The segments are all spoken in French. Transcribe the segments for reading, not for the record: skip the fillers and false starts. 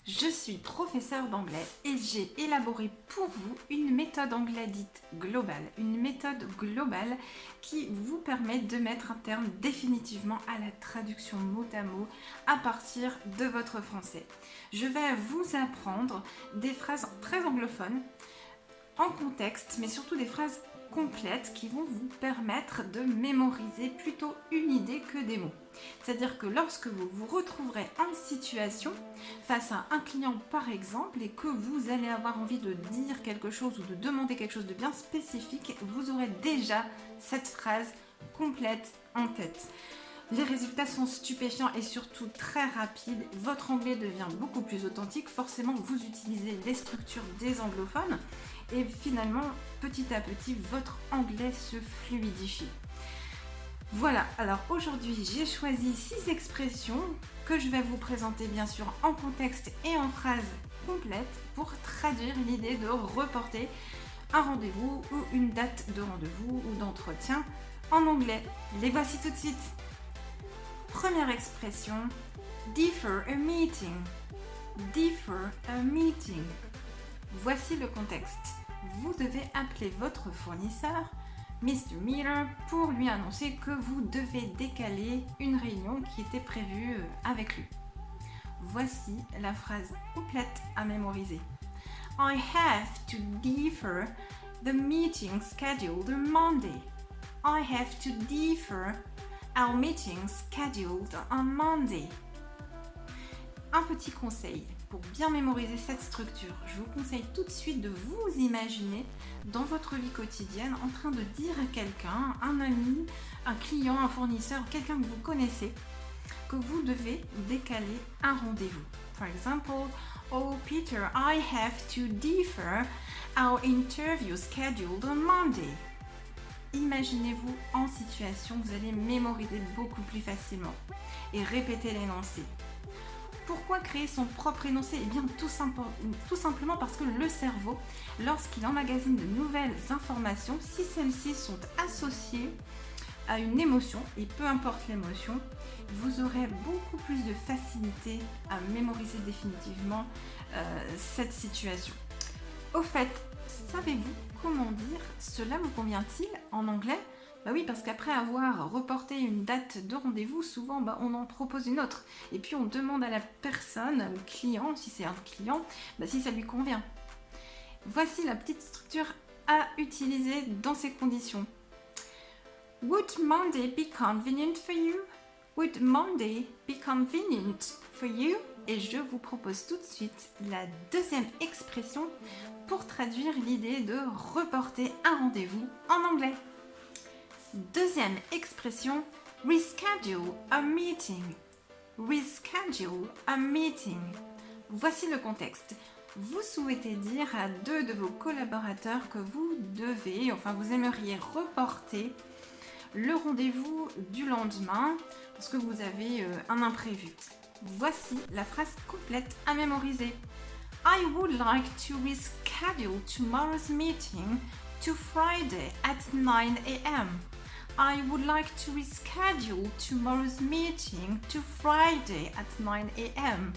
Je suis professeure d'anglais et j'ai élaboré pour vous une méthode anglais dite globale. Une méthode globale qui vous permet de mettre un terme définitivement à la traduction mot à mot à partir de votre français. Je vais vous apprendre des phrases très anglophones en contexte, mais surtout des phrases complètes qui vont vous permettre de mémoriser plutôt une idée que des mots. C'est-à-dire que lorsque vous vous retrouverez en situation face à un client par exemple et que vous allez avoir envie de dire quelque chose ou de demander quelque chose de bien spécifique, vous aurez déjà cette phrase complète en tête. Les résultats sont stupéfiants et surtout très rapides. Votre anglais devient beaucoup plus authentique. Forcément, vous utilisez les structures des anglophones et finalement, petit à petit, votre anglais se fluidifie. Voilà, alors aujourd'hui, j'ai choisi 6 expressions que je vais vous présenter bien sûr en contexte et en phrase complète pour traduire l'idée de reporter un rendez-vous ou une date de rendez-vous ou d'entretien en anglais. Les voici tout de suite. Première expression, defer a meeting. Defer a meeting. Voici le contexte. Vous devez appeler votre fournisseur, Mr. Miller, pour lui annoncer que vous devez décaler une réunion qui était prévue avec lui. Voici la phrase complète à mémoriser. I have to defer the meeting scheduled on Monday. I have to defer our meeting scheduled on Monday. Un petit conseil pour bien mémoriser cette structure. Je vous conseille tout de suite de vous imaginer dans votre vie quotidienne en train de dire à quelqu'un, un ami, un client, un fournisseur, quelqu'un que vous connaissez, que vous devez décaler un rendez-vous. For example, oh Peter, I have to defer our interview scheduled on Monday. Imaginez-vous en situation, vous allez mémoriser beaucoup plus facilement et répéter l'énoncé. Pourquoi créer son propre énoncé ? Eh bien tout simplement parce que le cerveau, lorsqu'il emmagasine de nouvelles informations, si celles-ci sont associées à une émotion, et peu importe l'émotion, vous aurez beaucoup plus de facilité à mémoriser définitivement cette situation. Au fait, savez-vous comment dire « cela vous convient-il » en anglais ? Bah oui, parce qu'après avoir reporté une date de rendez-vous, souvent on en propose une autre. Et puis on demande à la personne, au client, si c'est un client, si ça lui convient. Voici la petite structure à utiliser dans ces conditions. Would Monday be convenient for you? Would Monday be convenient for you? Et je vous propose tout de suite la deuxième expression pour traduire l'idée de reporter un rendez-vous en anglais. Deuxième expression, reschedule a meeting. Reschedule a meeting. Voici le contexte. Vous souhaitez dire à deux de vos collaborateurs que vous aimeriez reporter le rendez-vous du lendemain parce que vous avez un imprévu. Voici la phrase complète à mémoriser. I would like to reschedule tomorrow's meeting to Friday at 9 a.m. I would like to reschedule tomorrow's meeting to Friday at 9 a.m.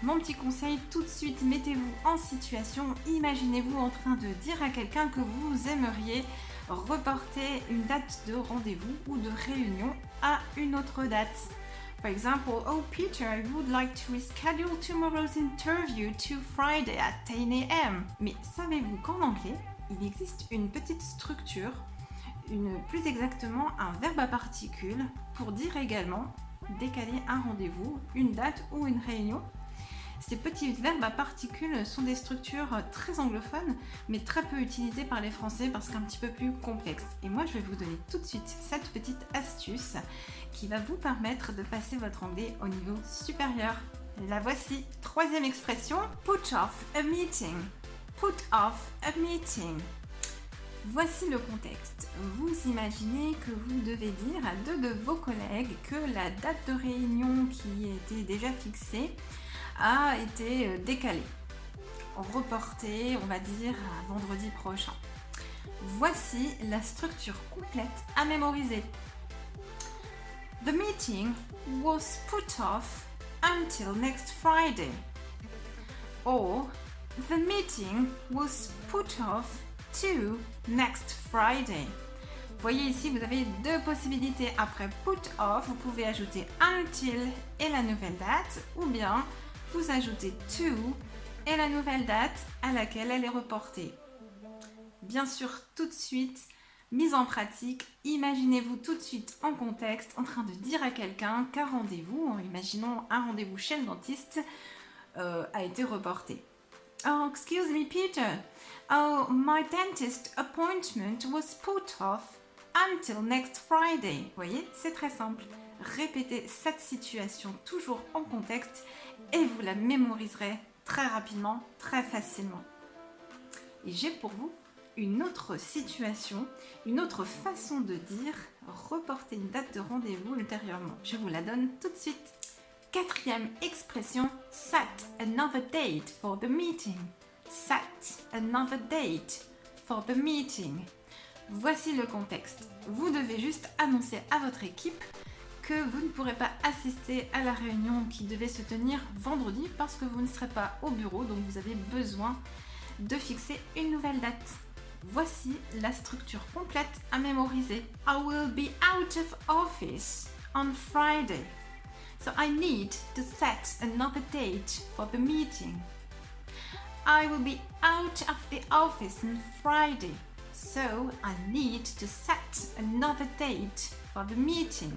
Mon petit conseil, tout de suite, mettez-vous en situation, imaginez-vous en train de dire à quelqu'un que vous aimeriez reporter une date de rendez-vous ou de réunion à une autre date. For example, oh Peter, I would like to reschedule tomorrow's interview to Friday at 10 a.m. Mais savez-vous qu'en anglais, il existe une petite structure, plus exactement un verbe à particules pour dire également décaler un rendez-vous, une date ou une réunion. Ces petits verbes à particules sont des structures très anglophones mais très peu utilisées par les Français parce qu'un petit peu plus complexes. Et moi je vais vous donner tout de suite cette petite astuce qui va vous permettre de passer votre anglais au niveau supérieur. La voici. Troisième expression, put off a meeting. Put off a meeting. Voici le contexte. Vous imaginez que vous devez dire à deux de vos collègues que la date de réunion qui était déjà fixée a été décalée, reportée, on va dire, à vendredi prochain. Voici la structure complète à mémoriser. The meeting was put off until next Friday. Or, the meeting was put off to next Friday. Vous voyez ici, vous avez deux possibilités. Après put off, vous pouvez ajouter until et la nouvelle date, ou bien vous ajoutez to et la nouvelle date à laquelle elle est reportée. Bien sûr, tout de suite, mise en pratique, imaginez-vous tout de suite en contexte en train de dire à quelqu'un qu'un rendez-vous, imaginons un rendez-vous chez le dentiste, a été reporté. Oh, excuse me, Peter. Oh, my dentist appointment was put off until next Friday. Vous voyez, c'est très simple. Répétez cette situation toujours en contexte et vous la mémoriserez très rapidement, très facilement. Et j'ai pour vous une autre situation, une autre façon de dire reporter une date de rendez-vous ultérieurement. Je vous la donne tout de suite. Quatrième expression, set another date for the meeting. Set another date for the meeting. Voici le contexte. Vous devez juste annoncer à votre équipe que vous ne pourrez pas assister à la réunion qui devait se tenir vendredi parce que vous ne serez pas au bureau, donc vous avez besoin de fixer une nouvelle date. Voici la structure complète à mémoriser. I will be out of office on Friday. So I need to set another date for the meeting. I will be out of the office on Friday. So I need to set another date for the meeting.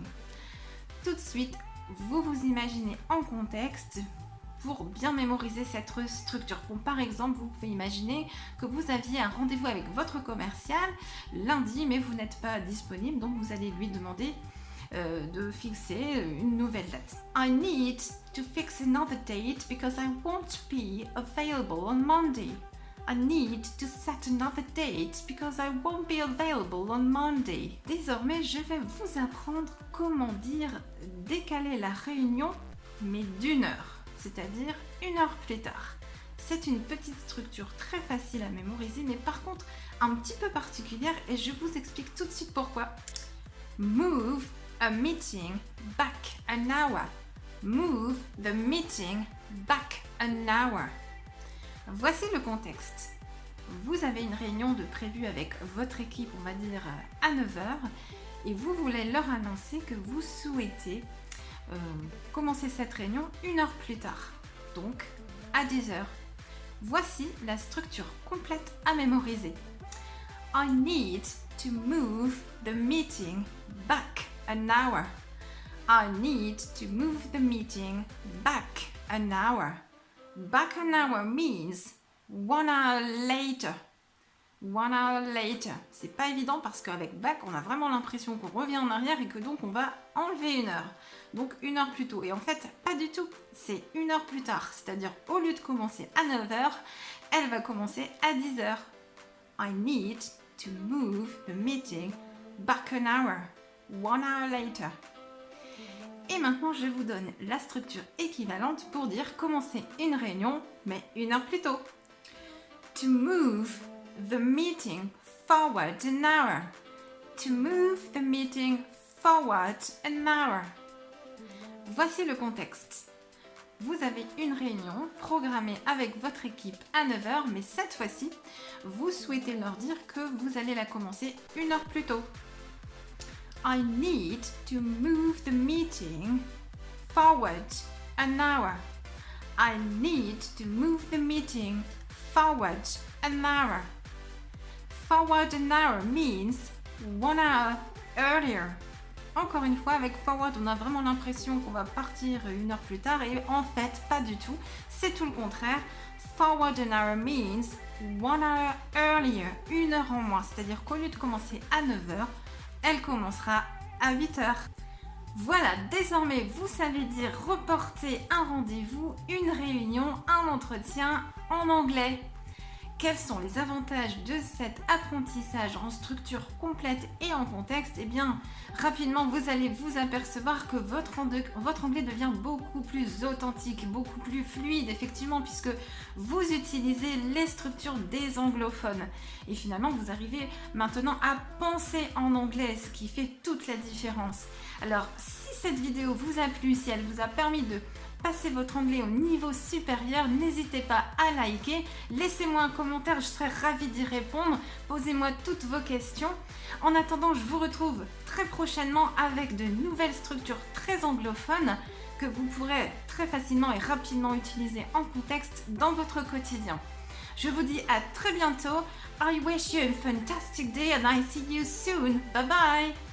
Tout de suite, vous vous imaginez en contexte pour bien mémoriser cette structure. Bon, par exemple, vous pouvez imaginer que vous aviez un rendez-vous avec votre commercial lundi, mais vous n'êtes pas disponible, donc vous allez lui demander de fixer une nouvelle date. I need to fix another date because I won't be available on Monday. I need to set another date because I won't be available on Monday. Désormais, je vais vous apprendre comment dire décaler la réunion, mais d'une heure, c'est-à-dire une heure plus tard. C'est une petite structure très facile à mémoriser, mais par contre un petit peu particulière, et je vous explique tout de suite pourquoi. Move a meeting back an hour. Move the meeting back an hour. Voici le contexte. Vous avez une réunion de prévue avec votre équipe, on va dire à 9h, et vous voulez leur annoncer que vous souhaitez commencer cette réunion une heure plus tard, donc à 10h. Voici la structure complète à mémoriser. I need to move the meeting back an hour. I need to move the meeting back an hour. Back an hour means 1 hour later. 1 hour later. C'est pas évident parce qu'avec back, on a vraiment l'impression qu'on revient en arrière et que donc on va enlever une heure. Donc une heure plus tôt. Et en fait, pas du tout. C'est une heure plus tard. C'est-à-dire, au lieu de commencer à 9h, elle va commencer à 10h. I need to move the meeting back an hour. 1 hour later. Et maintenant, je vous donne la structure équivalente pour dire commencer une réunion, mais une heure plus tôt. To move the meeting forward an hour. To move the meeting forward an hour. Voici le contexte. Vous avez une réunion programmée avec votre équipe à 9h, mais cette fois-ci, vous souhaitez leur dire que vous allez la commencer une heure plus tôt. I need to move the meeting forward an hour. I need to move the meeting forward an hour. Forward an hour means 1 hour earlier. Encore une fois, avec forward, on a vraiment l'impression qu'on va partir une heure plus tard et en fait, pas du tout. C'est tout le contraire. Forward an hour means 1 hour earlier. Une heure en moins. C'est-à-dire qu'au lieu de commencer à 9h, elle commencera à 8h. Voilà, désormais, vous savez dire reporter un rendez-vous, une réunion, un entretien en anglais. Quels sont les avantages de cet apprentissage en structure complète et en contexte? Eh bien, rapidement, vous allez vous apercevoir que votre anglais devient beaucoup plus authentique, beaucoup plus fluide, effectivement, puisque vous utilisez les structures des anglophones. Et finalement, vous arrivez maintenant à penser en anglais, ce qui fait toute la différence. Alors, si cette vidéo vous a plu, si elle vous a permis de passer votre anglais au niveau supérieur. N'hésitez pas à liker, laissez-moi un commentaire, je serai ravie d'y répondre. Posez-moi toutes vos questions. En attendant, je vous retrouve très prochainement avec de nouvelles structures très anglophones que vous pourrez très facilement et rapidement utiliser en contexte dans votre quotidien. Je vous dis à très bientôt. I wish you a fantastic day and I see you soon. Bye bye.